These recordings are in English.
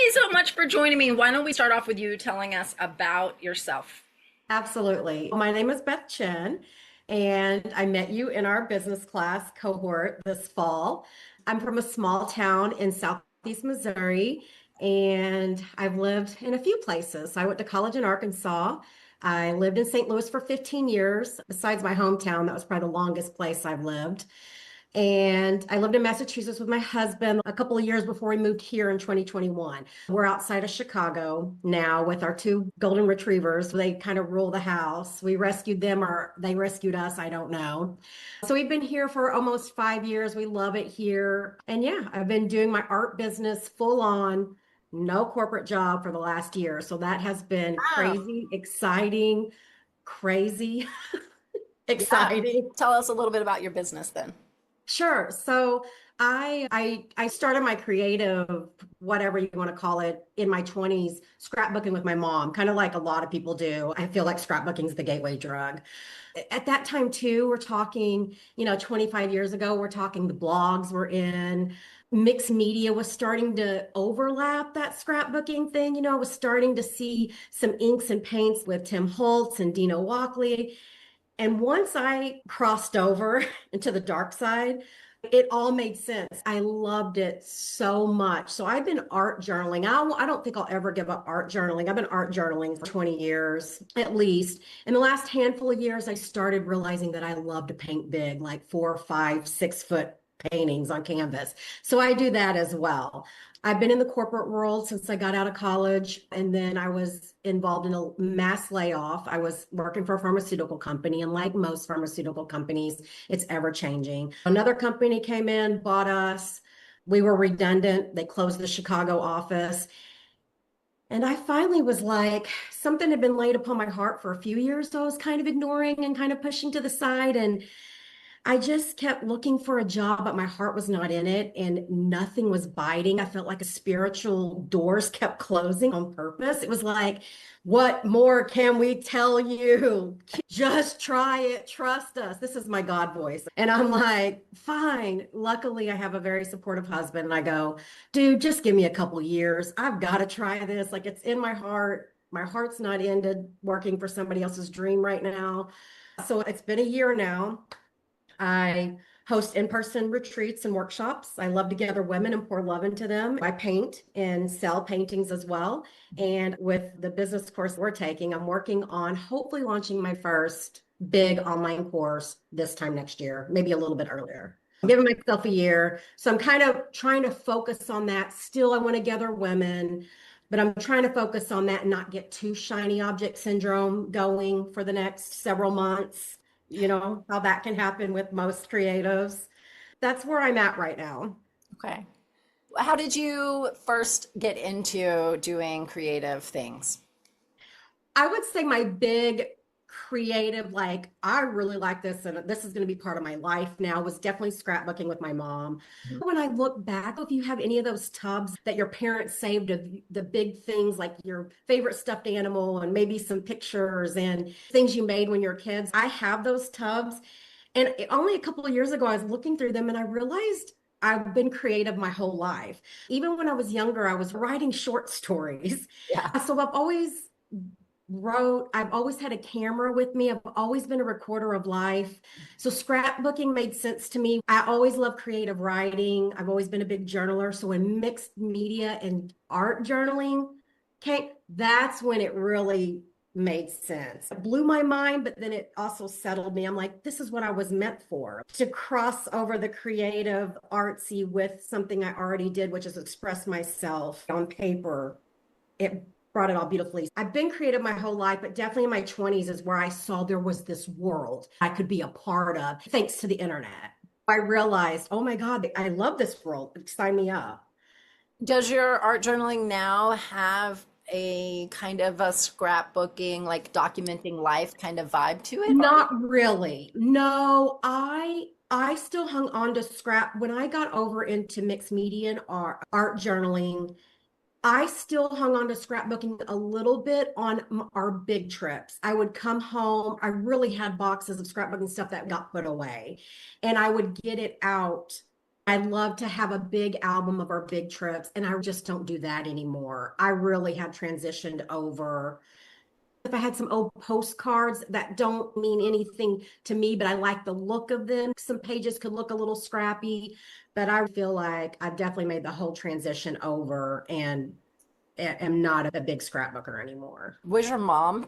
you so much for joining me. Why don't we start off with you telling us about yourself? Absolutely. My name is Beth Chien, and I met you in our business class cohort this fall. I'm from a small town in Southeast Missouri, and I've lived in a few places. I went to college in Arkansas. I lived in St. Louis for 15 years. Besides my hometown, that was probably the longest place I've lived. And I lived in Massachusetts with my husband a couple of years before we moved here in 2021. We're outside of Chicago now with our two golden retrievers. They kind of rule the house. We rescued them or they rescued us. I don't know. So we've been here for almost 5 years. We love it here. And yeah, I've been doing my art business full on, no corporate job for the last year. So that has been Wow. crazy, exciting, crazy, Yeah. exciting. Tell us a little bit about your business then. Sure. So I started my creative, whatever you want to call it, in my 20s, scrapbooking with my mom, kind of like a lot of people do. I feel like scrapbooking is the gateway drug. At that time too, we're talking, 25 years ago, we're talking the blogs were in. Mixed media was starting to overlap that scrapbooking thing, was starting to see some inks and paints with Tim Holtz and Dino Walkley. And once I crossed over into the dark side, it all made sense. I loved it so much. So I've been art journaling. I don't think I'll ever give up art journaling. I've been art journaling for 20 years at least. In the last handful of years, I started realizing that I love to paint big, like 4, 5, 6 foot paintings on canvas. So I do that as well. I've been in the corporate world since I got out of college, and then I was involved in a mass layoff. I was working for a pharmaceutical company, and like most pharmaceutical companies, it's ever changing. Another company came in, bought us. We were redundant. They closed the Chicago office. And I finally was like, something had been laid upon my heart for a few years. So I was kind of ignoring and kind of pushing to the side. And I just kept looking for a job, but my heart was not in it and nothing was biting. I felt like a spiritual doors kept closing on purpose. It was like, what more can we tell you? Just try it. Trust us. This is my God voice. And I'm like, fine. Luckily, I have a very supportive husband. And I go, dude, just give me a couple years. I've got to try this. Like it's in my heart. My heart's not into working for somebody else's dream right now. So it's been a year now. I host in-person retreats and workshops. I love to gather women and pour love into them. I paint and sell paintings as well. And with the business course we're taking, I'm working on hopefully launching my first big online course this time next year, maybe a little bit earlier. I'm giving myself a year. So I'm kind of trying to focus on that. Still, I want to gather women, but I'm trying to focus on that and not get too shiny object syndrome going for the next several months. You know how that can happen with most creatives. That's where I'm at right now. Okay. How did you first get into doing creative things? I would say my big creative, like, I really like this and this is going to be part of my life now, was definitely scrapbooking with my mom. When I look back, if you have any of those tubs that your parents saved of the big things like your favorite stuffed animal and maybe some pictures and things you made when you were kids, I have those tubs. And only a couple of years ago, I was looking through them and I realized I've been creative my whole life. Even when I was younger, I was writing short stories. Yeah. So I've always had a camera with me. I've always been a recorder of life. So scrapbooking made sense to me. I always love creative writing. I've always been a big journaler. So when mixed media and art journaling came, that's when it really made sense. It blew my mind, but then it also settled me. I'm like, this is what I was meant for, to cross over the creative artsy with something I already did, which is express myself on paper. It brought it all beautifully. I've been creative my whole life, but definitely in my 20s is where I saw there was this world I could be a part of thanks to the internet. I realized, oh my God, I love this world. Sign me up. Does your art journaling now have a kind of a scrapbooking, like documenting life kind of vibe to it? Or Not really. No, I still hung on to scrap when I got over into mixed media and art journaling. I still hung on to scrapbooking a little bit on our big trips. I would come home. I really had boxes of scrapbooking stuff that got put away, and I would get it out I'd love to have a big album of our big trips, and I just don't do that anymore. I really have transitioned over. If I had some old postcards that don't mean anything to me, but I like the look of them, some pages could look a little scrappy, but I feel like I've definitely made the whole transition over and am not a big scrapbooker anymore. Was your mom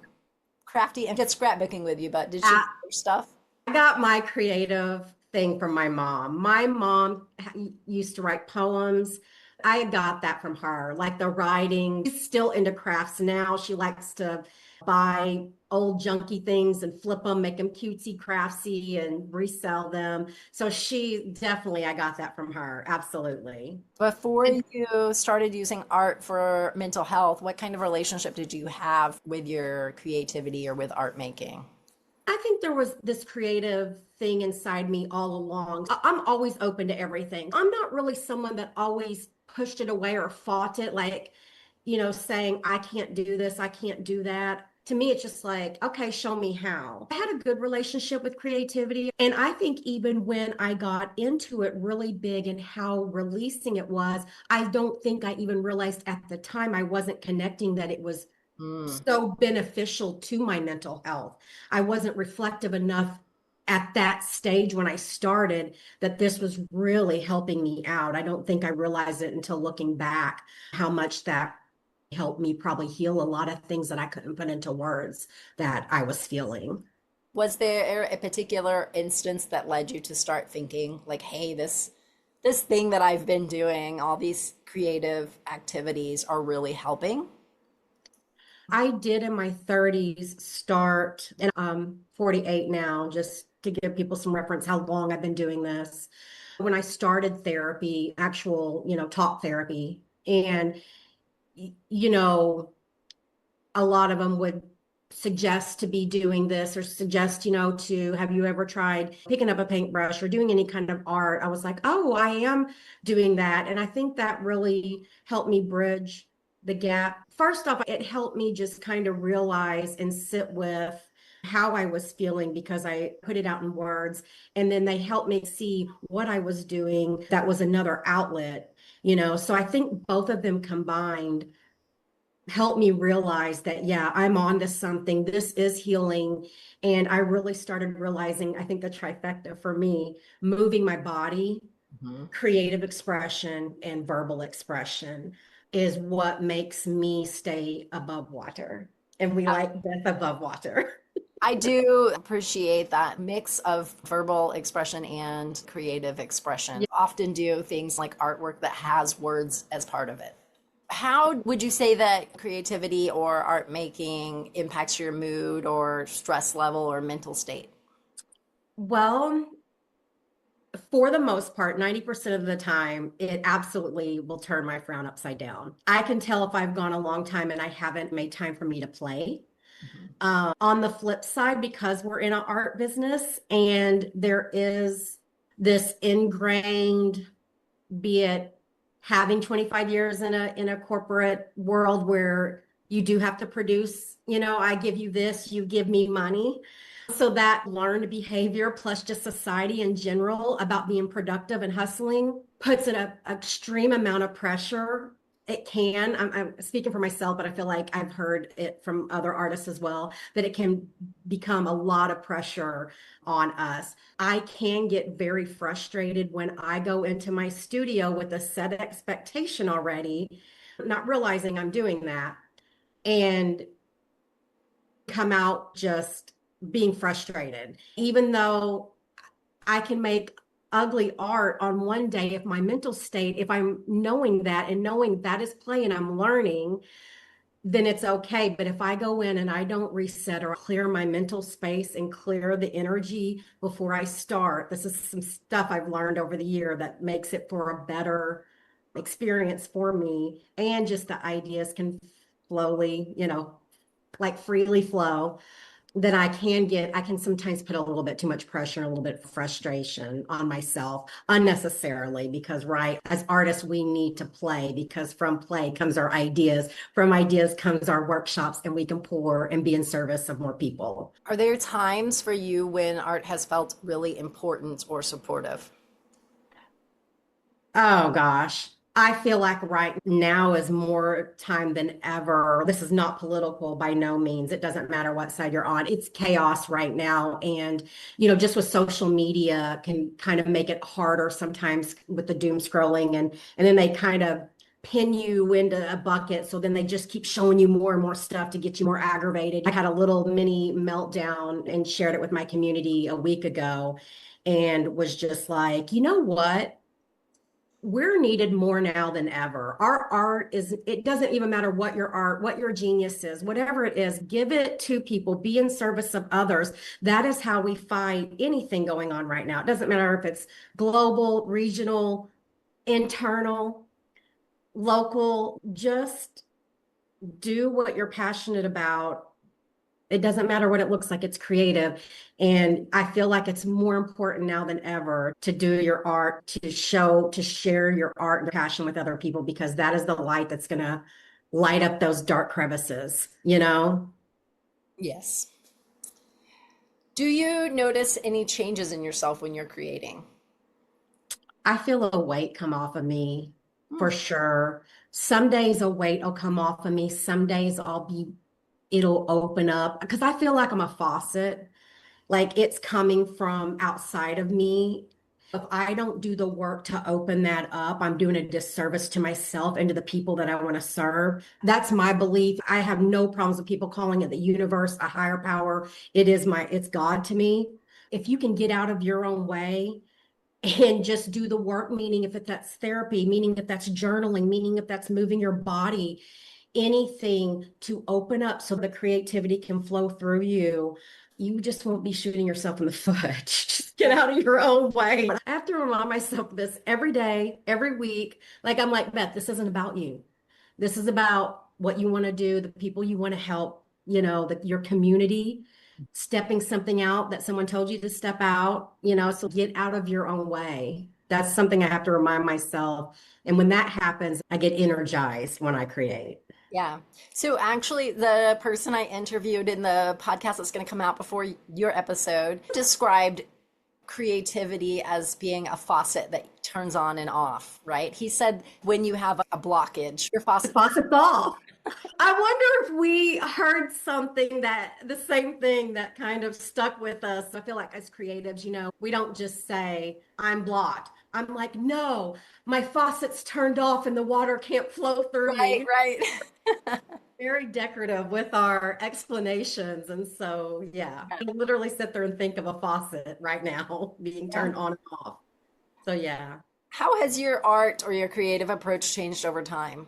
crafty and did scrapbooking with you, but did she do your stuff? I got my creative thing from my mom. My mom used to write poems. I got that from her, like the writing. She's still into crafts now. She likes to buy old junky things and flip them, make them cutesy craftsy and resell them. So she definitely, I got that from her. Absolutely. Before And you started using art for mental health, what kind of relationship did you have with your creativity or with art making? I think there was this creative thing inside me all along. I'm always open to everything. I'm not really someone that always pushed it away or fought it, like, saying, I can't do this, I can't do that. To me, it's just like, okay, show me how. I had a good relationship with creativity. And I think even when I got into it really big and how releasing it was, I don't think I even realized at the time I wasn't connecting that it was Mm. so beneficial to my mental health. I wasn't reflective enough at that stage when I started that this was really helping me out. I don't think I realized it until looking back how much that helped me probably heal a lot of things that I couldn't put into words that I was feeling. Was there a particular instance that led you to start thinking like, hey, this thing that I've been doing, all these creative activities are really helping? I did in my 30s start, and I'm 48 now, just to give people some reference how long I've been doing this. When I started therapy, actual, talk therapy, and you know, a lot of them would suggest to be doing this or suggest, to have you ever tried picking up a paintbrush or doing any kind of art? I was like, oh, I am doing that. And I think that really helped me bridge the gap. First off, it helped me just kind of realize and sit with how I was feeling because I put it out in words. And then they helped me see what I was doing that was another outlet, So I think both of them combined helped me realize that, yeah, I'm on to something. This is healing. And I really started realizing, I think the trifecta for me, moving my body, Mhm. creative expression, and verbal expression is what makes me stay above water. And we like Beth above water. I do appreciate that mix of verbal expression and creative expression. Often do things like artwork that has words as part of it. How would you say that creativity or art making impacts your mood or stress level or mental state? Well, for the most part, 90% of the time, it absolutely will turn my frown upside down. I can tell if I've gone a long time and I haven't made time for me to play. Mhm. On the flip side, because we're in an art business and there is this ingrained, be it having 25 years in a corporate world where you do have to produce, I give you this, you give me money. So that learned behavior plus just society in general about being productive and hustling puts an extreme amount of pressure. It can, I'm speaking for myself, but I feel like I've heard it from other artists as well, that it can become a lot of pressure on us. I can get very frustrated when I go into my studio with a set expectation already, not realizing I'm doing that, and come out just being frustrated. Even though I can make ugly art on one day, if my mental state, if I'm knowing that and knowing that is play and I'm learning, then it's okay. But if I go in and I don't reset or clear my mental space and clear the energy before I start, this is some stuff I've learned over the year that makes it for a better experience for me. And just the ideas can slowly, like freely flow, that I can sometimes put a little bit too much pressure and a little bit of frustration on myself unnecessarily because, right, as artists, we need to play because from play comes our ideas. From ideas comes our workshops, and we can pour and be in service of more people. Are there times for you when art has felt really important or supportive? Oh gosh. I feel like right now is more time than ever. This is not political by no means. It doesn't matter what side you're on. It's chaos right now. And, just with social media can kind of make it harder sometimes with the doom scrolling and then they kind of pin you into a bucket. So then they just keep showing you more and more stuff to get you more aggravated. I had a little mini meltdown and shared it with my community a week ago and was just like, you know what? We're needed more now than ever. Our art is, it doesn't even matter what your art, what your genius is, whatever it is, give it to people, be in service of others. That is how we fight anything going on right now. It doesn't matter if it's global, regional, internal, local, just do what you're passionate about. It doesn't matter what it looks like, it's creative. And I feel like it's more important now than ever to do your art, to share your art and passion with other people, because that is the light that's going to light up those dark crevices. Yes. Do you notice any changes in yourself when you're creating? I feel a weight come off of me Hmm. for sure. Some days a weight will come off of me. Some days it'll open up because I feel like I'm a faucet. Like it's coming from outside of me. If I don't do the work to open that up, I'm doing a disservice to myself and to the people that I want to serve. That's my belief. I have no problems with people calling it the universe, a higher power. It's God to me. If you can get out of your own way and just do the work, meaning if that's therapy, meaning if that's journaling, meaning if that's moving your body, anything to open up so the creativity can flow through you, you just won't be shooting yourself in the foot. Just get out of your own way. I have to remind myself of this every day, every week. Like I'm like, Beth, this isn't about you. This is about what you want to do, the people you want to help, your community, stepping something out that someone told you to step out, so get out of your own way. That's something I have to remind myself. And when that happens, I get energized when I create. Yeah. So actually, the person I interviewed in the podcast that's going to come out before your episode described creativity as being a faucet that turns on and off, right? He said when you have a blockage, your The faucet. faucet's off. I wonder if we heard something the same thing that kind of stuck with us. I feel like as creatives, we don't just say, I'm blocked. I'm like, no, my faucet's turned off and the water can't flow through Right, me. right. Very decorative with our explanations. And so, yeah, I literally sit there and think of a faucet right now being Yeah. turned on and off. So, yeah. How has your art or your creative approach changed over time?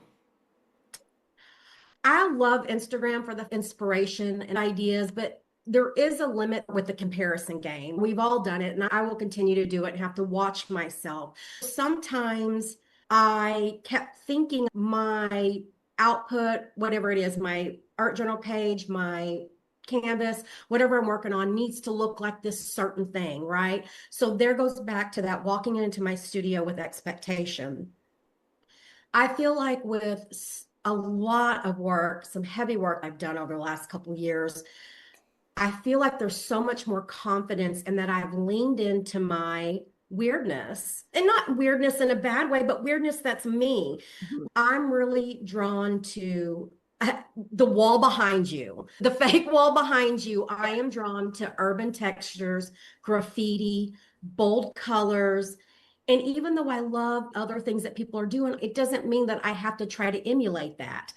I love Instagram for the inspiration and ideas, but there is a limit with the comparison game. We've all done it, and I will continue to do it and have to watch myself. Sometimes I kept thinking my output, whatever it is, my art journal page, my canvas, whatever I'm working on needs to look like this certain thing, right? So there goes back to that walking into my studio with expectation. I feel like with a lot of work, some heavy work I've done over the last couple of years, I feel like there's so much more confidence and that I've leaned into my weirdness and not weirdness in a bad way, but weirdness that's me. Mhm. I'm really drawn to the wall behind you, the fake wall behind you. I am drawn to urban textures, graffiti, bold colors. And even though I love other things that people are doing, it doesn't mean that I have to try to emulate that.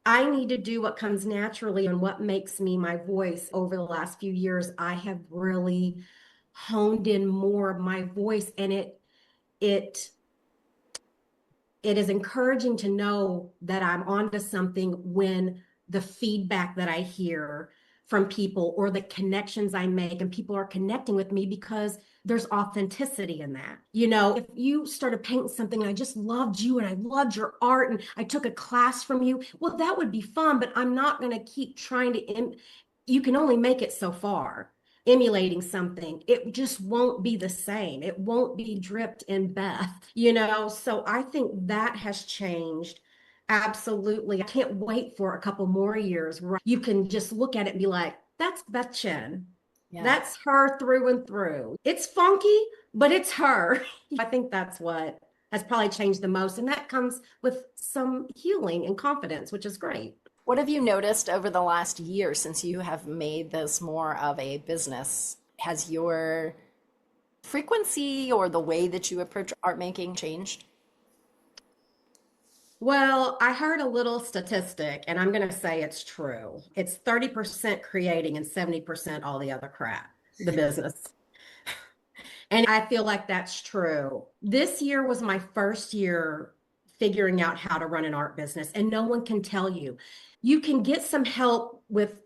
I need to do what comes naturally and what makes me my voice. Over the last few years, I have really honed in more of my voice, and it it is encouraging to know that I'm onto something when the feedback that I hear from people or the connections I make and people are connecting with me because there's authenticity in that. If you started painting something and I just loved you and I loved your art and I took a class from you, well, that would be fun, but I'm not going to keep trying you can only make it so far emulating something. It just won't be the same. It won't be dripped in Beth. So I think that has changed. Absolutely. I can't wait for a couple more years where you can just look at it and be like, that's Beth Chien. Yeah. That's her through and through. It's funky, but it's her. I think has probably changed the most. And that comes with some healing and confidence, which is great. What have you noticed over the last year since you have made this more of a business? Has your frequency or the way that you approach art making changed? Well, I heard a little statistic, and I'm going to say it's true. It's 30% creating and 70% all the other crap, the business. And I feel like that's true. This year was my first year figuring out how to run an art business, and no one can tell you. You can get some help with,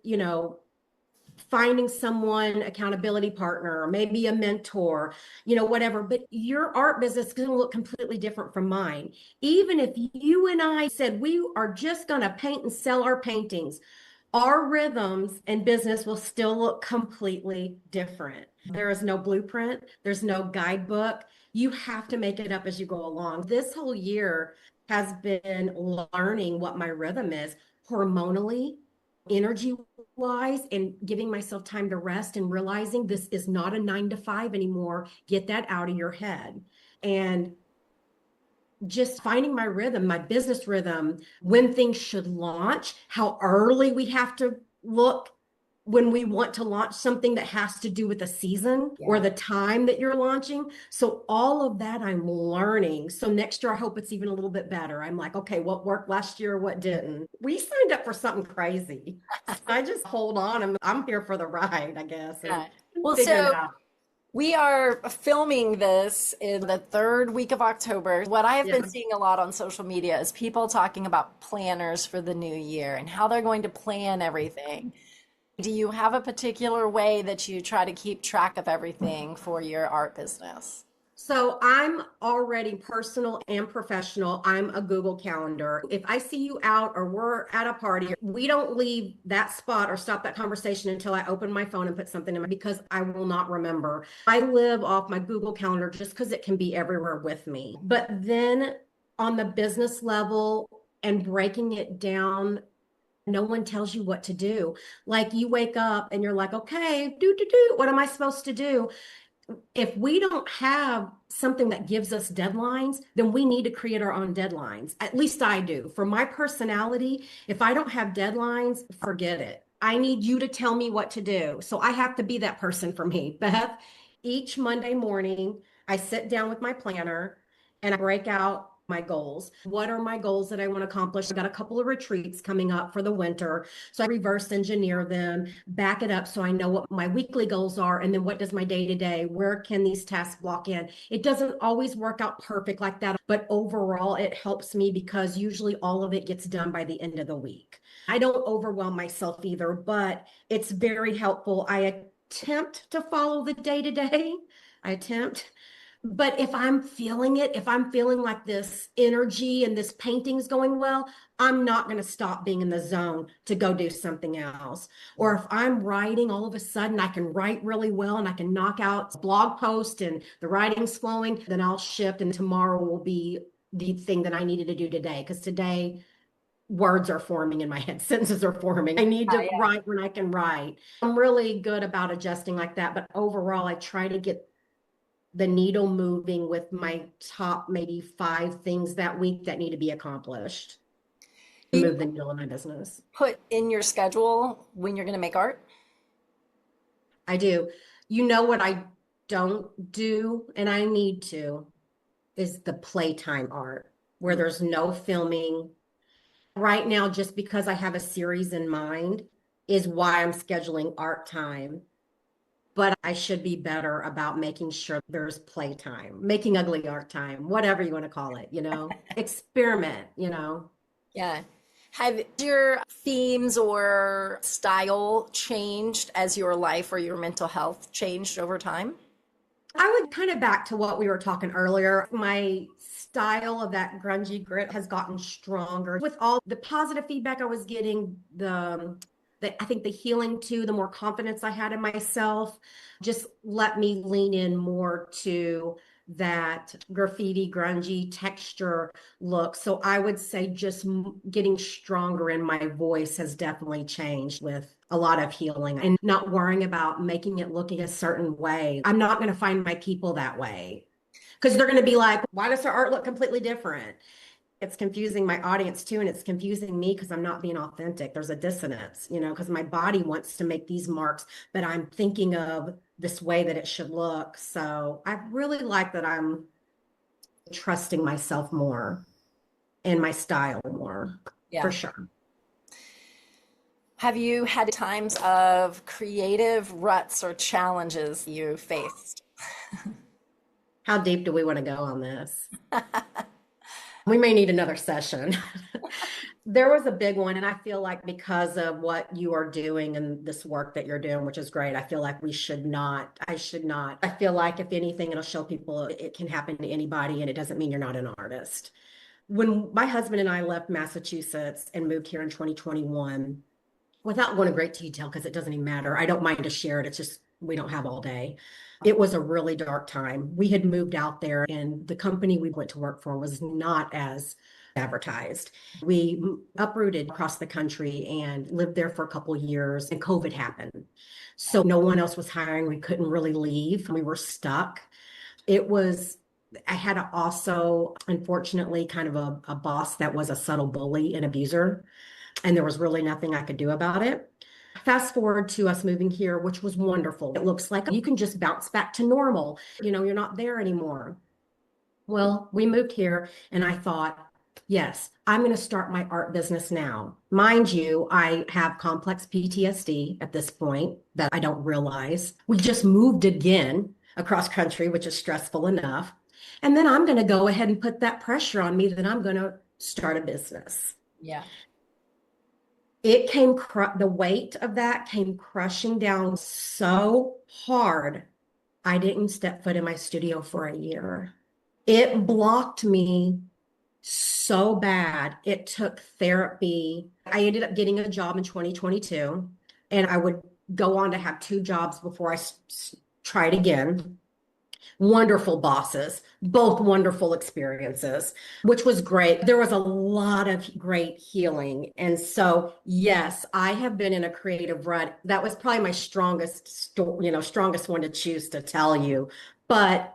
finding someone, accountability partner, or maybe a mentor, whatever. But your art business is going to look completely different from mine. Even if you and I said we are just going to paint and sell our paintings, our rhythms and business will still look completely different. There is no blueprint, there's no guidebook. You have to make it up as you go along. This whole year has been learning what my rhythm is hormonally, energy wise, and giving myself time to rest and realizing this is not a 9 to 5 anymore. Get that out of your head. And just finding my rhythm, my business rhythm, when things should launch, how early we have to look when we want to launch something that has to do with the season or the time that you're launching. So all of that I'm learning. So next year, I hope it's even a little bit better. I'm like, okay, what worked last year? What didn't? We signed up for something crazy. I just hold on. I'm here for the ride, I guess. Yeah. Well, Figuring so it out. we are filming this in the third week of October. What I have Yeah. been seeing a lot on social media is people talking about planners for the new year and how they're going to plan everything. Do you have a particular way that you try to keep track of everything for your art business? So I'm already personal and professional. I'm a Google Calendar. If I see you out or we're at a party, we don't leave that spot or stop that conversation until I open my phone and put something in my, because I will not remember. I live off my Google Calendar just because it can be everywhere with me. But then on the business level and breaking it down, no one tells you what to do. Like you wake up and you're like, okay, what am I supposed to do? If we don't have something that gives us deadlines, then we need to create our own deadlines. At least I do. For my personality, if I don't have deadlines, forget it. I need you to tell me what to do. So I have to be that person for me. Beth, each Monday morning, I sit down with my planner and I break out my goals. What are my goals that I want to accomplish? I got a couple of retreats coming up for the winter. So I reverse engineer them, back it up so I know what my weekly goals are. And then what does my day to day, where can these tasks block in? It doesn't always work out perfect like that, but overall it helps me because usually all of it gets done by the end of the week. I don't overwhelm myself either, but it's very helpful. I attempt to follow the day to day. I attempt. But if I'm feeling it, if I'm feeling like this energy and this painting's going well, I'm not going to stop being in the zone to go do something else. Or if I'm writing, all of a sudden I can write really well and I can knock out a blog post and the writing's flowing, then I'll shift and tomorrow will be the thing that I needed to do today. Because today words are forming in my head, sentences are forming. I need to write when I can write. I'm really good about adjusting like that. But overall, I try to get the needle moving with my top maybe 5 things that week that need to be accomplished to Do move you the needle in my business. put in your schedule when you're going to make art? I do. You know what I don't do, and I need to, is the playtime art where there's no filming. Right now, just because I have a series in mind is why I'm scheduling art time. But I should be better about making sure there's playtime, making ugly art time, whatever you want to call it, experiment. Yeah. Have your themes or style changed as your life or your mental health changed over time? I would kind of back to what we were talking earlier. My style of that grungy grit has gotten stronger with all the positive feedback I was getting, I think the healing too, the more confidence I had in myself, just let me lean in more to that graffiti, grungy texture look. So I would say just getting stronger in my voice has definitely changed with a lot of healing and not worrying about making it look a certain way. I'm not going to find my people that way. Because they're going to be like, why does her art look completely different? It's confusing my audience too, and it's confusing me because I'm not being authentic. There's a dissonance, because my body wants to make these marks, but I'm thinking of this way that it should look. So I really like that I'm trusting myself more and my style more, for Yeah. sure. Have you had times of creative ruts or challenges you faced? How deep do we want to go on this? We may need another session. There was a big one, and I feel like because of what you are doing and this work that you're doing, which is great, I feel like I should not. I feel like if anything, it'll show people it can happen to anybody, and it doesn't mean you're not an artist. When my husband and I left Massachusetts and moved here in 2021, without going into great detail, because it doesn't even matter, I don't mind to share it. It's just we don't have all day. It was a really dark time. We had moved out there, and the company we went to work for was not as advertised. We uprooted across the country and lived there for a couple of years, and COVID happened. So no one else was hiring. We couldn't really leave. We were stuck. It was, I had also, unfortunately, kind of a boss that was a subtle bully and abuser, and there was really nothing I could do about it. Fast forward to us moving here, which was wonderful. It looks like you can just bounce back to normal. You're not there anymore. Well, we moved here, and I thought, yes, I'm going to start my art business now. Mind you, I have complex PTSD at this point that I don't realize. We just moved again across country, which is stressful enough. And then I'm going to go ahead and put that pressure on me that I'm going to start a business. Yeah. It came, the weight of that came crushing down so hard. I didn't step foot in my studio for a year. It blocked me so bad. It took therapy. I ended up getting a job in 2022, and I would go on to have two jobs before I tried again. Wonderful bosses, both wonderful experiences, which was great. There was a lot of great healing. And so, yes, I have been in a creative rut. That was probably my strongest one to choose to tell you. But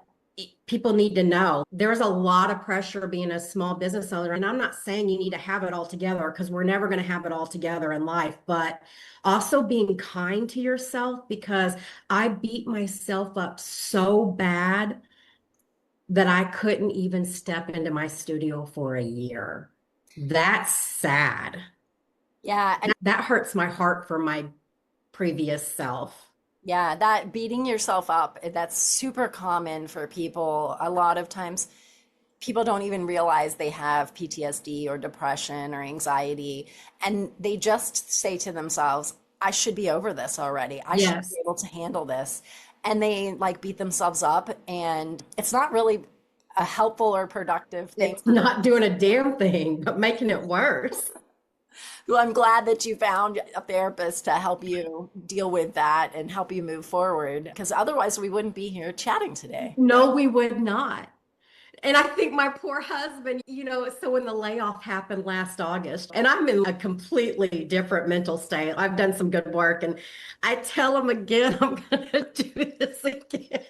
people need to know there's a lot of pressure being a small business owner. And I'm not saying you need to have it all together, because we're never going to have it all together in life, but also being kind to yourself, because I beat myself up so bad that I couldn't even step into my studio for a year. That's sad. Yeah. And That hurts my heart for my previous self. yeah, that beating yourself up, that's super common for people. A lot of times people don't even realize they have PTSD or depression or anxiety, and they just say to themselves, I should be over this already. I should be Yes. able to handle this. And they like beat themselves up, and it's not really a helpful or productive thing. It's not doing a damn thing, but making it worse. Well, I'm glad that you found a therapist to help you deal with that and help you move forward, because otherwise we wouldn't be here chatting today. No, we would not. And I think my poor husband, so when the layoff happened last August, and I'm in a completely different mental state. I've done some good work, and I tell him again, I'm going to do this again.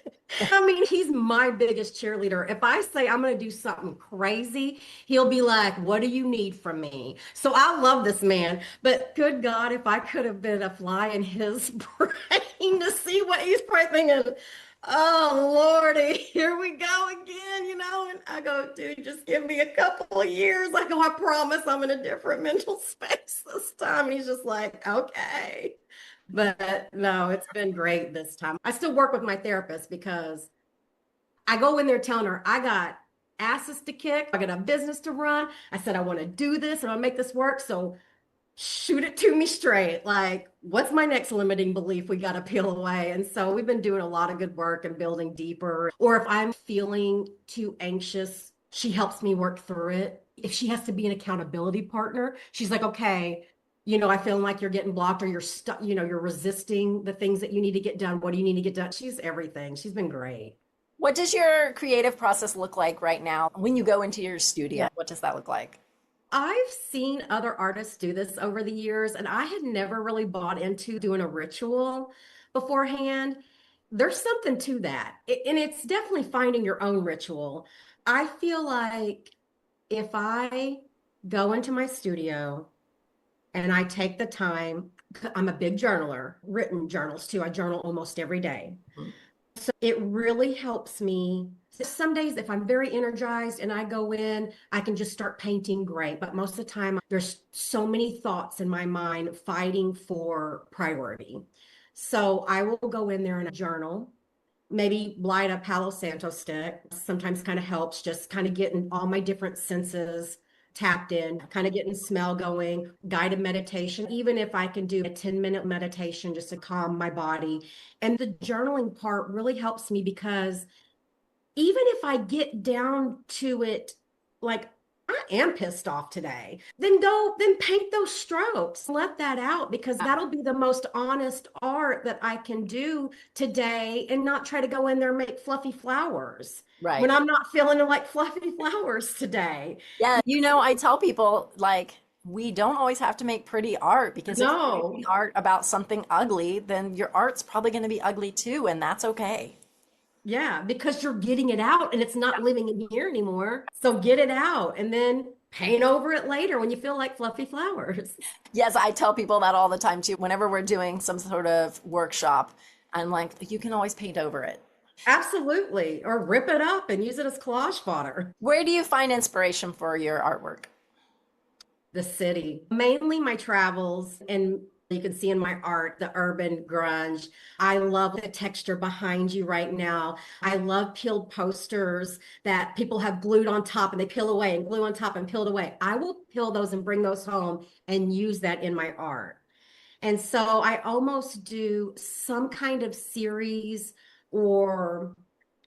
I mean, he's my biggest cheerleader. If I say I'm going to do something crazy, he'll be like, what do you need from me? So I love this man, but good God, if I could have been a fly in his brain to see what he's probably thinking. Oh Lordy, here we go again. And I go, dude, just give me a couple of years. I go, I promise I'm in a different mental space this time. And he's just like, okay. But no, it's been great this time. I still work with my therapist, because I go in there telling her I got asses to kick. I got a business to run. I said, I want to do this and I'll make this work. So shoot it to me straight. Like, what's my next limiting belief we got to peel away? And so we've been doing a lot of good work and building deeper. Or if I'm feeling too anxious, she helps me work through it. If she has to be an accountability partner, she's like, okay, I feel like you're getting blocked, or you're stuck, you're resisting the things that you need to get done. What do you need to get done? She's everything. She's been great. What does your creative process look like right now when you go into your studio? Yeah. What does that look like? I've seen other artists do this over the years, and I had never really bought into doing a ritual beforehand. There's something to that. And it's definitely finding your own ritual. I feel like if I go into my studio and I take the time, I'm a big journaler, written journals too. I journal almost every day. Mhm. So it really helps me. Some days, if I'm very energized and I go in, I can just start painting great. But most of the time, there's so many thoughts in my mind fighting for priority. So I will go in there and journal, maybe light a Palo Santo stick. Sometimes kind of helps just kind of getting all my different senses tapped in, kind of getting smell going, guided meditation, even if I can do a 10-minute meditation just to calm my body. And the journaling part really helps me because even if I get down to it, like I am pissed off today, then paint those strokes. Let that out because that'll be the most honest art that I can do today and not try to go in there and make fluffy flowers when Right. I'm not feeling like fluffy flowers today. Yeah. I tell people like we don't always have to make pretty art because if you're making No. art about something ugly, then your art's probably going to be ugly too, and that's okay. Yeah, because you're getting it out and it's not living in here anymore. So get it out and then paint over it later when you feel like fluffy flowers. Yes, I tell people that all the time too. Whenever we're doing some sort of workshop, I'm like, you can always paint over it. Absolutely. Or rip it up and use it as collage fodder. Where do you find inspiration for your artwork? The city, mainly my travels, and you can see in my art the urban grunge. I love the texture behind you right now. I love peeled posters that people have glued on top and they peel away and glue on top and peeled away. I will peel those and bring those home and use that in my art. And so I almost do some kind of series, or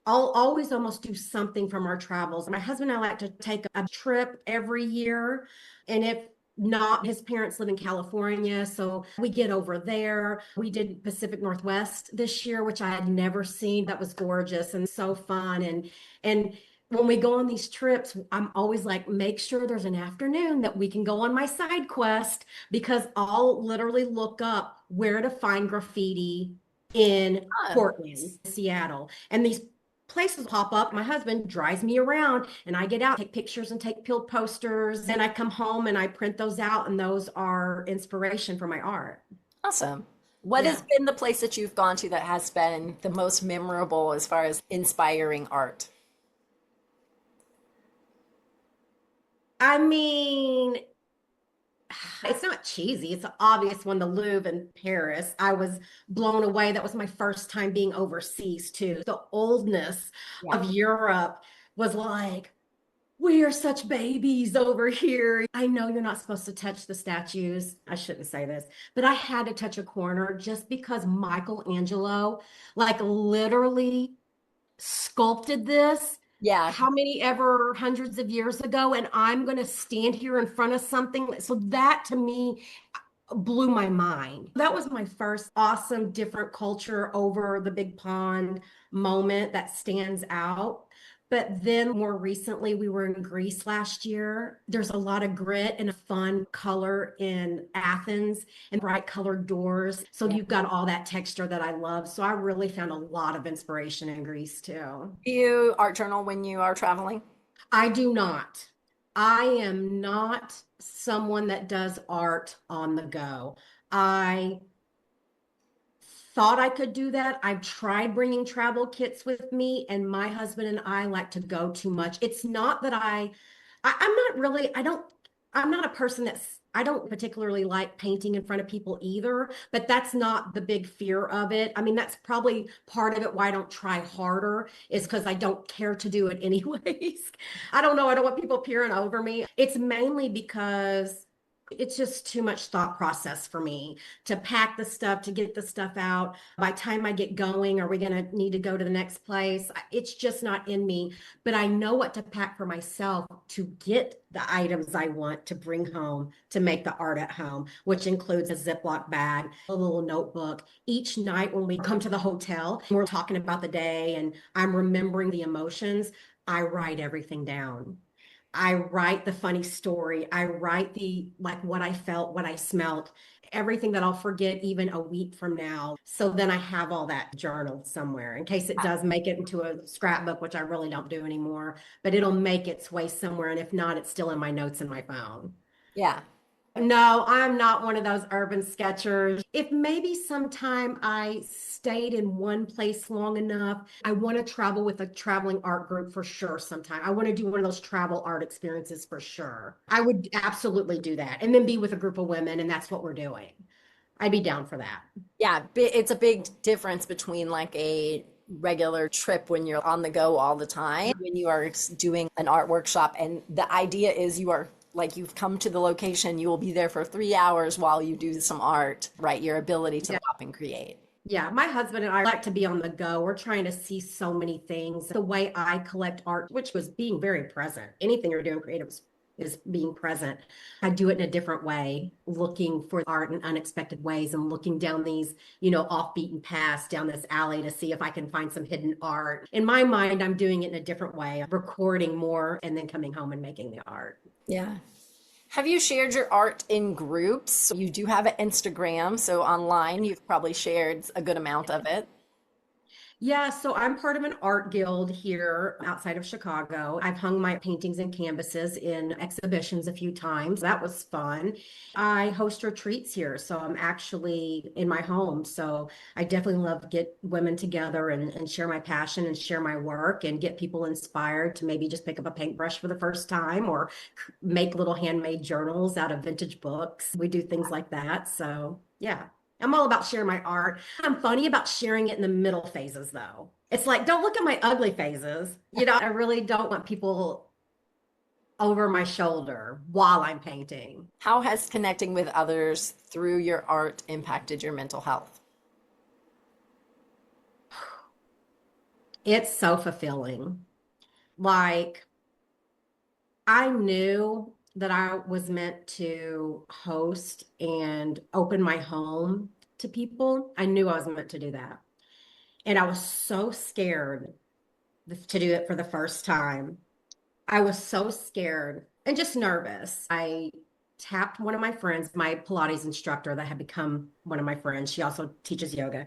I'll always almost do something from our travels. My husband and I like to take a trip every year. And if not, his parents live in California. So we get over there. We did Pacific Northwest this year, which I had never seen. That was gorgeous and so fun. And when we go on these trips, I'm always like, make sure there's an afternoon that we can go on my side quest because I'll literally look up where to find graffiti in Oh, Portland, Seattle. And these places pop up. My husband drives me around and I get out, take pictures and take peeled posters. Then I come home and I print those out, and those are inspiration for my art. awesome. What has Yeah. been the place that you've gone to that has been the most memorable as far as inspiring art? I mean, it's not cheesy. It's obvious when the Louvre in Paris, I was blown away. That was my first time being overseas too. The oldness Yeah. of Europe was like, we are such babies over here. I know you're not supposed to touch the statues. I shouldn't say this, but I had to touch a corner just because Michelangelo, like literally sculpted this Yeah. how many ever hundreds of years ago, and I'm going to stand here in front of something. So that to me blew my mind. That was my first awesome different culture over the big pond moment that stands out. But then more recently, we were in Greece last year. There's a lot of grit and a fun color in Athens and bright colored doors. So Yeah. you've got all that texture that I love. So I really found a lot of inspiration in Greece too. Do you art journal when you are traveling? I do not. I am not someone that does art on the go. I thought I could do that. I've tried bringing travel kits with me, and my husband and I like to go too much. It's not that I'm not really, I'm not a person I don't particularly like painting in front of people either, but that's not the big fear of it. I mean, that's probably part of it why I don't try harder is because I don't care to do it anyways. I don't know. I don't want people peering over me. It's mainly because it's just too much thought process for me to pack the stuff, to get the stuff out. By the time I get going, are we going to need to go to the next place? It's just not in me, but I know what to pack for myself to get the items I want to bring home to make the art at home, which includes a Ziploc bag, a little notebook. Each night when we come to the hotel, we're talking about the day and I'm remembering the emotions, I write everything down. I write the funny story. I write the like what I felt, what I smelt. everything that I'll forget even a week from now. So then I have all that journaled somewhere in case it does make it into a scrapbook, which I really don't do anymore, but it'll make its way somewhere. And if not, it's still in my notes in my phone. Yeah. No, I'm not one of those urban sketchers. If maybe sometime I stayed in one place long enough, I want to travel with a traveling art group for sure sometime. I want to do one of those travel art experiences for sure. I would absolutely do that. And then be with a group of women, and that's what we're doing. I'd be down for that. Yeah, it's a big difference between like a regular trip when you're on the go all the time, when you are doing an art workshop. And the idea is you are like you've come to the location, you will be there for 3 hours while you do some art, right? Your ability to Yeah. stop and create. Yeah, my husband and I like to be on the go. We're trying to see so many things. The way I collect art, which was being very present. Anything you're doing creative is being present. I do it in a different way, looking for art in unexpected ways and looking down these, off beaten paths down this alley to see if I can find some hidden art. In my mind, I'm doing it in a different way, recording more and then coming home and making the art. Yeah. Have you shared your art in groups? You do have an Instagram, so online you've probably shared a good amount of it. Yeah, so I'm part of an art guild here outside of Chicago. I've hung my paintings and canvases in exhibitions a few times. That was fun. I host retreats here, so I'm actually in my home. So I definitely love to get women together and share my passion and share my work and get people inspired to maybe just pick up a paintbrush for the first time or make little handmade journals out of vintage books. We do things like that. So yeah. I'm all about sharing my art. I'm funny about sharing it in the middle phases, though. It's like, don't look at my ugly phases. I really don't want people over my shoulder while I'm painting. How has connecting with others through your art impacted your mental health? It's so fulfilling. Like, I knew that I was meant to host and open my home to people. I knew I was meant to do that. And I was so scared to do it for the first time. I was so scared and just nervous. I tapped one of my friends, my Pilates instructor that had become one of my friends. She also teaches yoga.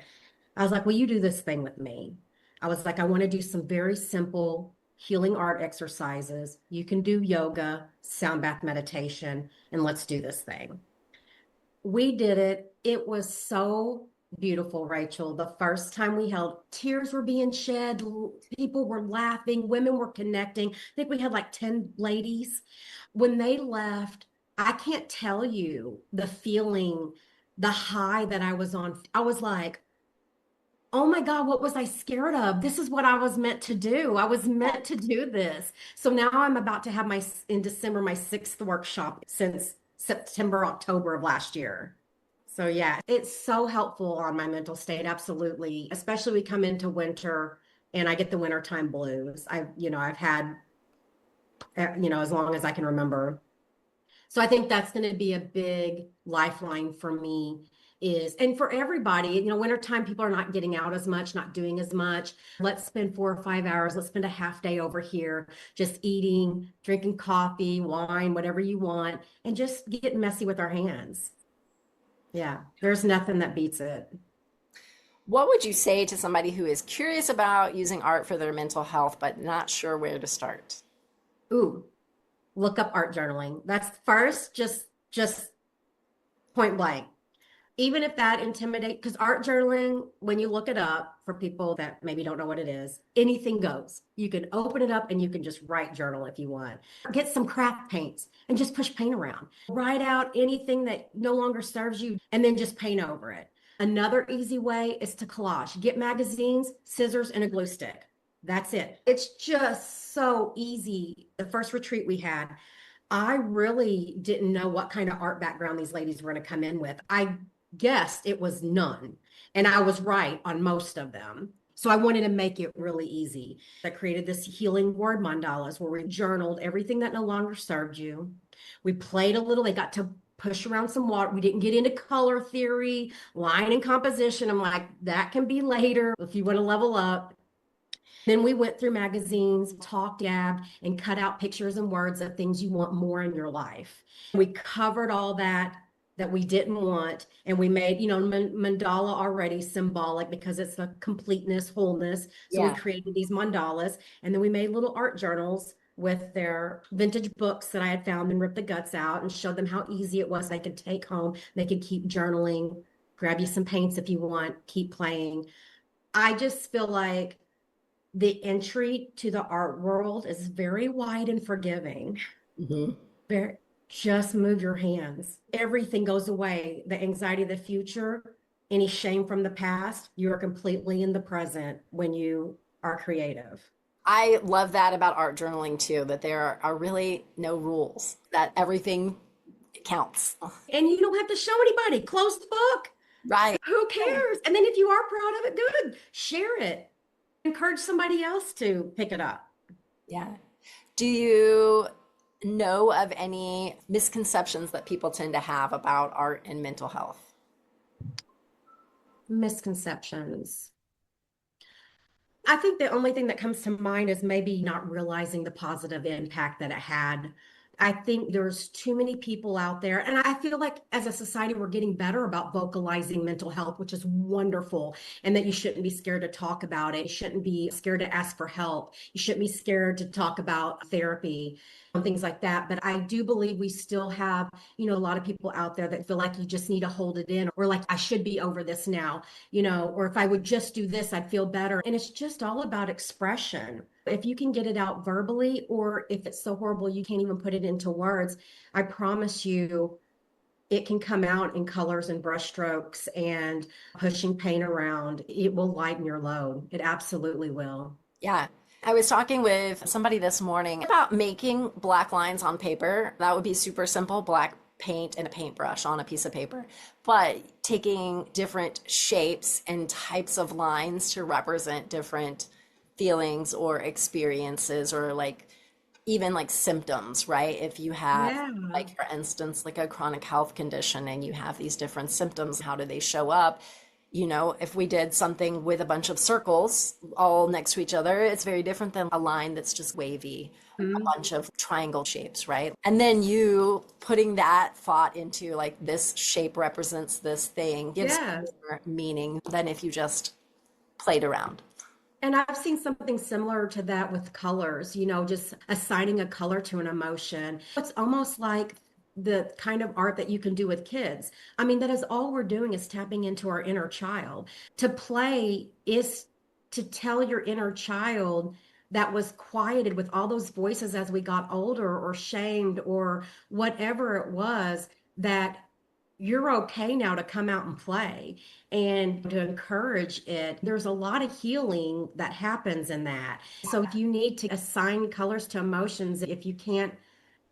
I was like, will you do this thing with me? I was like, I want to do some very simple healing art exercises. You can do yoga, sound bath meditation, and let's do this thing. We did it. It was so beautiful, Rachel. The first time we held, tears were being shed, people were laughing, women were connecting. I think we had like 10 ladies. When they left, I can't tell you the feeling, the high that I was on. I was like, oh my God, what was I scared of? This is what I was meant to do. I was meant to do this. So now I'm about to have in December, my sixth workshop since September, October of last year. So yeah, it's so helpful on my mental state. Absolutely. Especially we come into winter and I get the wintertime blues. I've had, as long as I can remember. So I think that's going to be a big lifeline for me and for everybody, wintertime, people are not getting out as much, not doing as much. Let's spend 4 or 5 hours. Let's spend a half day over here, just eating, drinking coffee, wine, whatever you want, and just get messy with our hands. Yeah, there's nothing that beats it. What would you say to somebody who is curious about using art for their mental health but not sure where to start? Ooh, look up art journaling. That's first, just point blank. Even if that intimidate, because art journaling, when you look it up for people that maybe don't know what it is, anything goes. You can open it up and you can just write journal if you want. Get some craft paints and just push paint around. Write out anything that no longer serves you and then just paint over it. Another easy way is to collage. Get magazines, scissors, and a glue stick. That's it. It's just so easy. The first retreat we had, I really didn't know what kind of art background these ladies were going to come in with. I guessed it was none. And I was right on most of them. So I wanted to make it really easy. I created this healing word mandalas where we journaled everything that no longer served you. We played a little, they got to push around some water. We didn't get into color theory, line and composition. I'm like, that can be later if you want to level up. Then we went through magazines, talked, gabbed, and cut out pictures and words of things you want more in your life. We covered all that that we didn't want. And we made, mandala already symbolic because it's the completeness, wholeness. So we Yeah. created these mandalas, and then we made little art journals with their vintage books that I had found and ripped the guts out and showed them how easy it was. They could take home, they could keep journaling, grab you some paints if you want, keep playing. I just feel like the entry to the art world is very wide and forgiving. Hmm. Very, just move your hands. Everything goes away. The anxiety of the future, any shame from the past, you are completely in the present when you are creative. I love that about art journaling too, that there are really no rules, that everything counts. And you don't have to show anybody. Close the book. Right. Who cares? And then if you are proud of it, good. Share it. Encourage somebody else to pick it up. Yeah. Do you know of any misconceptions that people tend to have about art and mental health? Misconceptions. I think the only thing that comes to mind is maybe not realizing the positive impact that it had. I think there's too many people out there, and I feel like as a society, we're getting better about vocalizing mental health, which is wonderful, and that you shouldn't be scared to talk about it. You shouldn't be scared to ask for help. You shouldn't be scared to talk about therapy and things like that. But I do believe we still have, a lot of people out there that feel like you just need to hold it in, or like, I should be over this now, or if I would just do this, I'd feel better. And it's just all about expression. If you can get it out verbally, or if it's so horrible you can't even put it into words, I promise you it can come out in colors and brushstrokes and pushing paint around. It will lighten your load. It absolutely will. Yeah. I was talking with somebody this morning about making black lines on paper. That would be super simple, black paint and a paintbrush on a piece of paper. But taking different shapes and types of lines to represent different feelings or experiences or like even like symptoms, right? If you have, Yeah. like, for instance, like a chronic health condition and you have these different symptoms, how do they show up? If we did something with a bunch of circles all next to each other, it's very different than a line that's just wavy, a Mhm. bunch of triangle shapes, right? And then you putting that thought into like this shape represents this thing gives Yes. more meaning than if you just played around. And I've seen something similar to that with colors, just assigning a color to an emotion. It's almost like the kind of art that you can do with kids. I mean, that is all we're doing is tapping into our inner child. To play is to tell your inner child that was quieted with all those voices as we got older or shamed or whatever it was, that you're okay now to come out and play and to encourage it. There's a lot of healing that happens in that. So if you need to assign colors to emotions, if you can't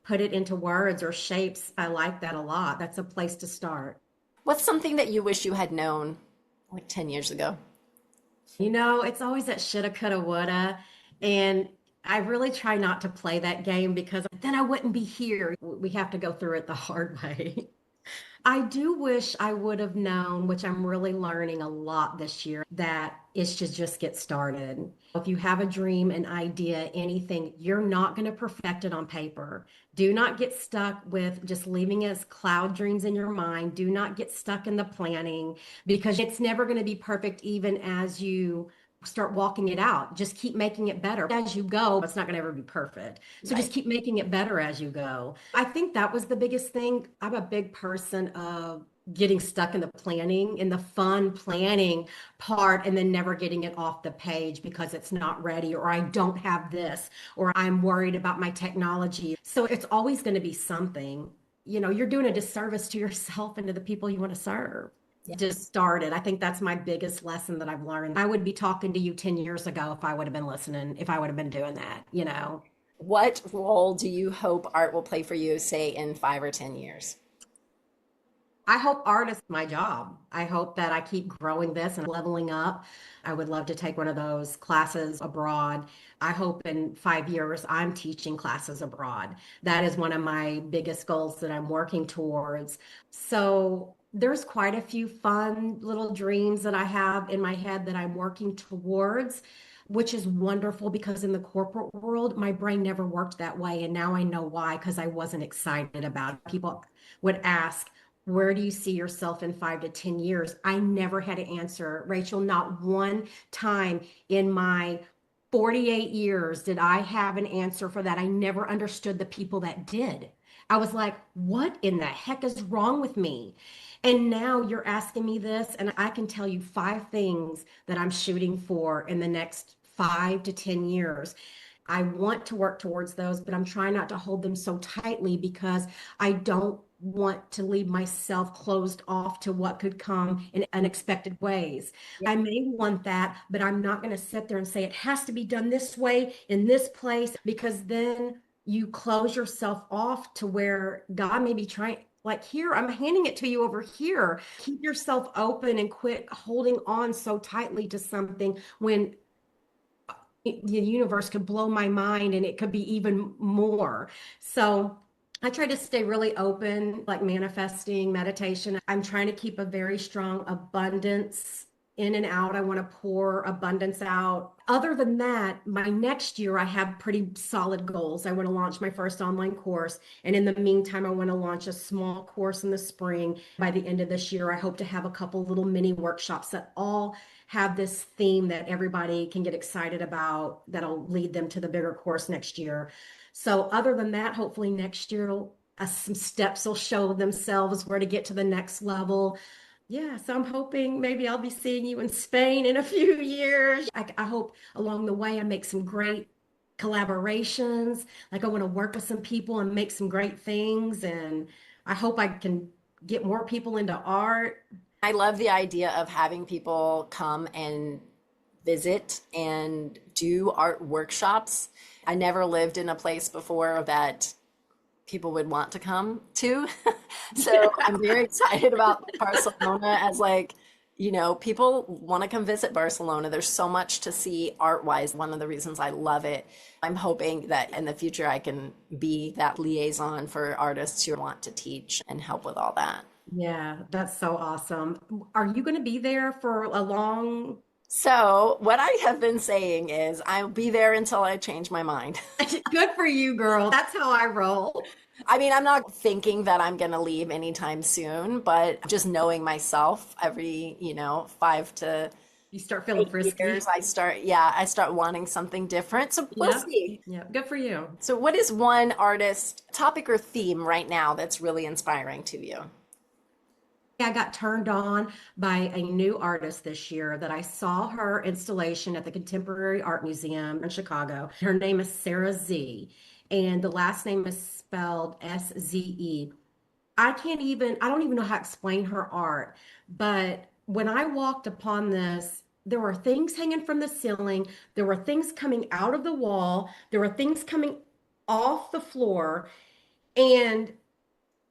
put it into words or shapes, I like that a lot. That's a place to start. What's something that you wish you had known like 10 years ago? It's always that shoulda, coulda, woulda. And I really try not to play that game because then I wouldn't be here. We have to go through it the hard way. I do wish I would have known, which I'm really learning a lot this year, that it's just get started. If you have a dream, an idea, anything, you're not going to perfect it on paper. Do not get stuck with just leaving it as cloud dreams in your mind. Do not get stuck in the planning because it's never going to be perfect even as you start walking it out. Just keep making it better as you go. It's not going to ever be perfect. So Right. just keep making it better as you go. I think that was the biggest thing. I'm a big person of getting stuck in the planning, in the fun planning part, and then never getting it off the page because it's not ready, or I don't have this, or I'm worried about my technology. So it's always going to be something. You're doing a disservice to yourself and to the people you want to serve. Yeah. Just started. I think that's my biggest lesson that I've learned. I would be talking to you 10 years ago if I would have been listening, if I would have been doing that. What role do you hope art will play for you, say, in 5 or 10 years? I hope art is my job. I hope that I keep growing this and leveling up. I would love to take one of those classes abroad. I hope in 5 years I'm teaching classes abroad. That is one of my biggest goals that I'm working towards. So there's quite a few fun little dreams that I have in my head that I'm working towards, which is wonderful because in the corporate world, my brain never worked that way. And now I know why, because I wasn't excited about it. People would ask, where do you see yourself in 5 to 10 years? I never had an answer, Rachel. Not one time in my 48 years did I have an answer for that. I never understood the people that did. I was like, what in the heck is wrong with me? And now you're asking me this, and I can tell you 5 things that I'm shooting for in the next 5 to 10 years. I want to work towards those, but I'm trying not to hold them so tightly because I don't want to leave myself closed off to what could come in unexpected ways. I may want that, but I'm not going to sit there and say it has to be done this way in this place, because then you close yourself off to where God may be trying. Like, here, I'm handing it to you over here. Keep yourself open and quit holding on so tightly to something when the universe could blow my mind and it could be even more. So I try to stay really open, like manifesting, meditation. I'm trying to keep a very strong abundance in and out. I want to pour abundance out. Other than that, my next year, I have pretty solid goals. I want to launch my first online course. And in the meantime, I want to launch a small course in the spring. By the end of this year, I hope to have a couple little mini workshops that all have this theme that everybody can get excited about, that'll lead them to the bigger course next year. So other than that, hopefully next year, some steps will show themselves where to get to the next level. Yeah, so I'm hoping maybe I'll be seeing you in Spain in a few years. I hope along the way I make some great collaborations. Like, I want to work with some people and make some great things. And I hope I can get more people into art. I love the idea of having people come and visit and do art workshops. I never lived in a place before that people would want to come to. So I'm very excited about Barcelona as like, people want to come visit Barcelona. There's so much to see art-wise. One of the reasons I love it. I'm hoping that in the future I can be that liaison for artists who want to teach and help with all that. Yeah, that's so awesome. Are you going to be there for a long? So, what I have been saying is I'll be there until I change my mind. Good for you, girl. That's how I roll. I mean, I'm not thinking that I'm going to leave anytime soon, but just knowing myself every, 5 to You start feeling 8 years, frisky. I start wanting something different. So we'll Yeah. see. Yeah. Good for you. So, what is one artist, topic, or theme right now that's really inspiring to you? I got turned on by a new artist this year that I saw her installation at the Contemporary Art Museum in Chicago. Her name is Sarah Z, and the last name is spelled SZE. I don't even know how to explain her art, but when I walked upon this, there were things hanging from the ceiling, there were things coming out of the wall, there were things coming off the floor, and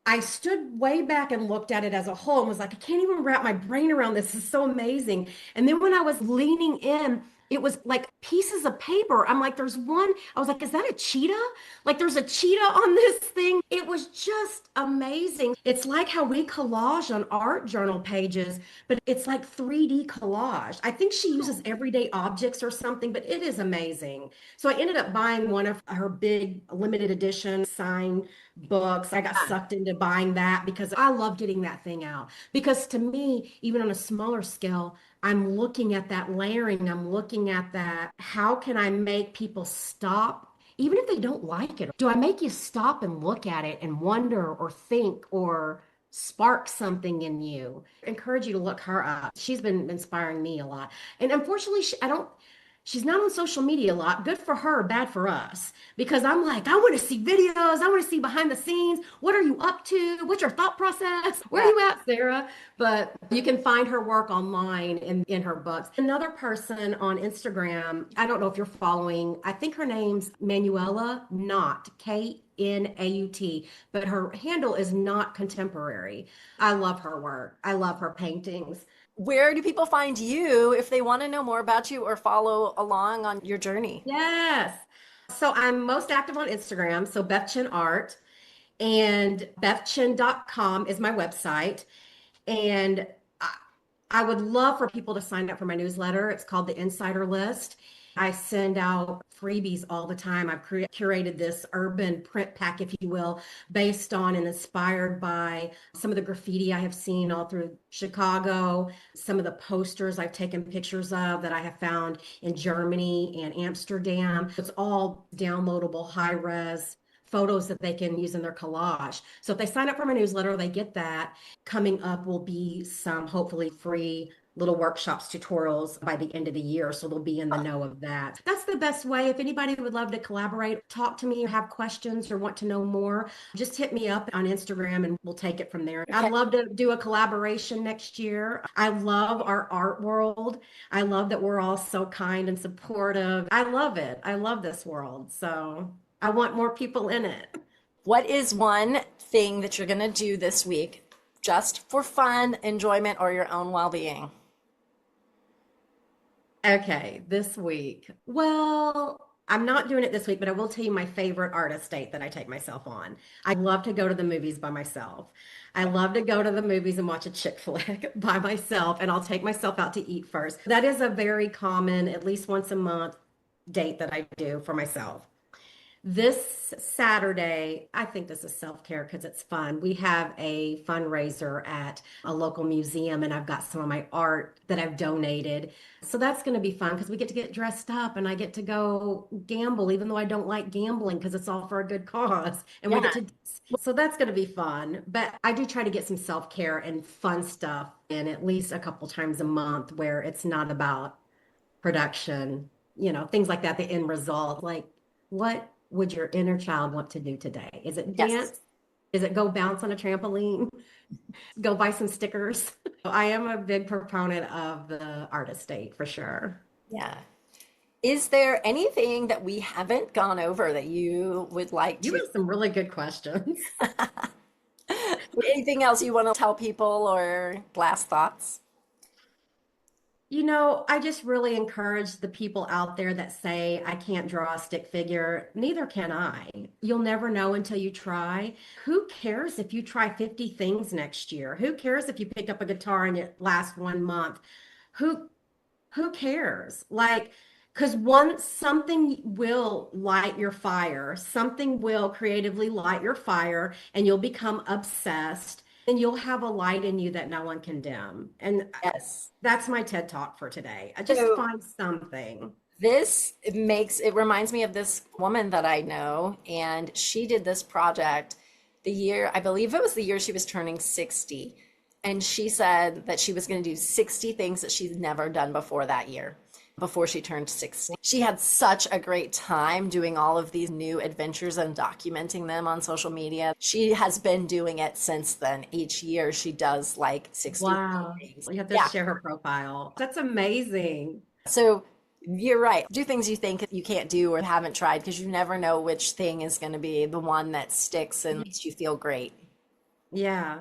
I stood way back and looked at it as a whole and was like, I can't even wrap my brain around this. This is so amazing. And then when I was leaning in, it was like pieces of paper. I'm like, there's one. I was like, is that a cheetah? Like, there's a cheetah on this thing. It was just amazing. It's like how we collage on art journal pages, but it's like 3D collage. I think she uses everyday objects or something, but it is amazing. So I ended up buying one of her big limited edition signed books. I got sucked into buying that because I love getting that thing out. Because to me, even on a smaller scale, I'm looking at that layering. I'm looking at that. How can I make people stop, even if they don't like it? Do I make you stop and look at it and wonder or think or spark something in you? I encourage you to look her up. She's been inspiring me a lot. And unfortunately, she's not on social media a lot. Good for her, bad for us. Because I'm like, I want to see videos. I want to see behind the scenes. What are you up to? What's your thought process? Where are you at, Sarah? But you can find her work online in her books. Another person on Instagram, I don't know if you're following, I think her name's Manuela Not, Knaut, but her handle is Not Contemporary. I love her work. I love her paintings. Where do people find you if they want to know more about you or follow along on your journey? Yes. So I'm most active on Instagram. So Beth Chien Art, and bethchien.com is my website. And I would love for people to sign up for my newsletter. It's called the Insider List. I send out freebies all the time. I've curated this urban print pack, if you will, based on and inspired by some of the graffiti I have seen all through Chicago, some of the posters I've taken pictures of that I have found in Germany and Amsterdam. It's all downloadable, high res photos that they can use in their collage. So if they sign up for my newsletter, they get that. Coming up will be some hopefully free little workshops, tutorials by the end of the year. So they'll be in the know of that. That's the best way. If anybody would love to collaborate, talk to me or have questions or want to know more, just hit me up on Instagram and we'll take it from there. Okay. I'd love to do a collaboration next year. I love our art world. I love that we're all so kind and supportive. I love it. I love this world. So I want more people in it. What is one thing that you're going to do this week just for fun, enjoyment, or your own well-being? Okay, this week. Well, I'm not doing it this week, but I will tell you my favorite artist date that I take myself on. I love to go to the movies by myself. I love to go to the movies and watch a chick flick by myself, and I'll take myself out to eat first. That is a very common, at least once a month date that I do for myself. This Saturday, I think this is self-care because it's fun. We have a fundraiser at a local museum, and I've got some of my art that I've donated. So that's going to be fun because we get dressed up and I get to go gamble, even though I don't like gambling because it's all for a good cause. And we Yeah. get to, so that's going to be fun. But I do try to get some self-care and fun stuff in at least a couple times a month where it's not about production, things like that, the end result. Like, what would your inner child want to do today? Is it Yes. dance? Is it go bounce on a trampoline? Go buy some stickers? I am a big proponent of the artist date for sure. Yeah. Is there anything that we haven't gone over that you would like You to? have some really good questions. Anything else you want to tell people or last thoughts? I just really encourage the people out there that say, I can't draw a stick figure. Neither can I. You'll never know until you try. Who cares if you try 50 things next year? Who cares if you pick up a guitar and it lasts 1 month? Who who cares? Like, because once something will light your fire, something will creatively light your fire, and you'll become obsessed, and you'll have a light in you that no one can dim. And Yes. that's my TED Talk for today. I just So find something. it reminds me of this woman that I know, and she did this project the year, I believe it was the year she was turning 60. And she said that she was going to do 60 things that she's never done before that year, before she turned 60. She had such a great time doing all of these new adventures and documenting them on social media. She has been doing it since then. Each year she does like 60 Wow. things. You have to Yeah. share her profile. That's amazing. So you're right. Do things you think you can't do or haven't tried because you never know which thing is going to be the one that sticks and makes you feel great. Yeah.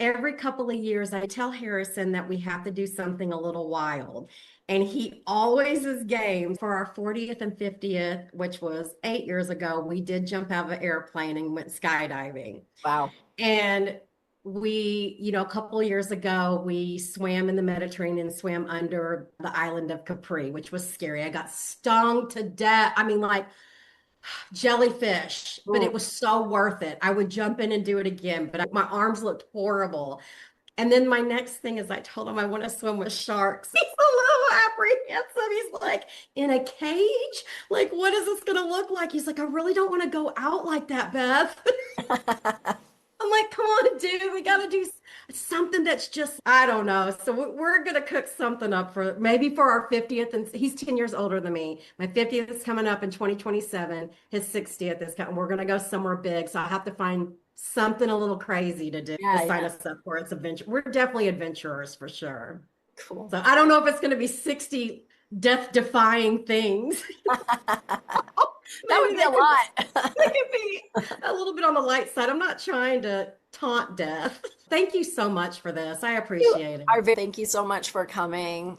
Every couple of years, I tell Harrison that we have to do something a little wild. And he always is game. For our 40th and 50th, which was 8 years ago, we did jump out of an airplane and went skydiving. Wow. And a couple of years ago, we swam in the Mediterranean, swam under the island of Capri, which was scary. I got stung to death. I mean, like, jellyfish, but it Ooh. was so worth it. I would jump in and do it again, but my arms looked horrible. And then my next thing is I told him I want to swim with sharks. He's a little apprehensive. He's like, in a cage? Like, what is this going to look like? He's like, I really don't want to go out like that, Beth. I'm like, come on, dude, we got to do something that's just, I don't know. So we're going to cook something up for maybe for our 50th. And he's 10 years older than me. My 50th is coming up in 2027. His 60th is coming. We're going to go somewhere big. So I have to find something a little crazy to do Yeah, to sign yeah. us up for its adventure. We're definitely adventurers for sure. Cool. So I don't know if it's going to be 60 death defying things. That would Maybe be a lot. they could be a little bit on the light side. I'm not trying to taunt death. Thank you so much for this. I You appreciate it. thank you so much for coming.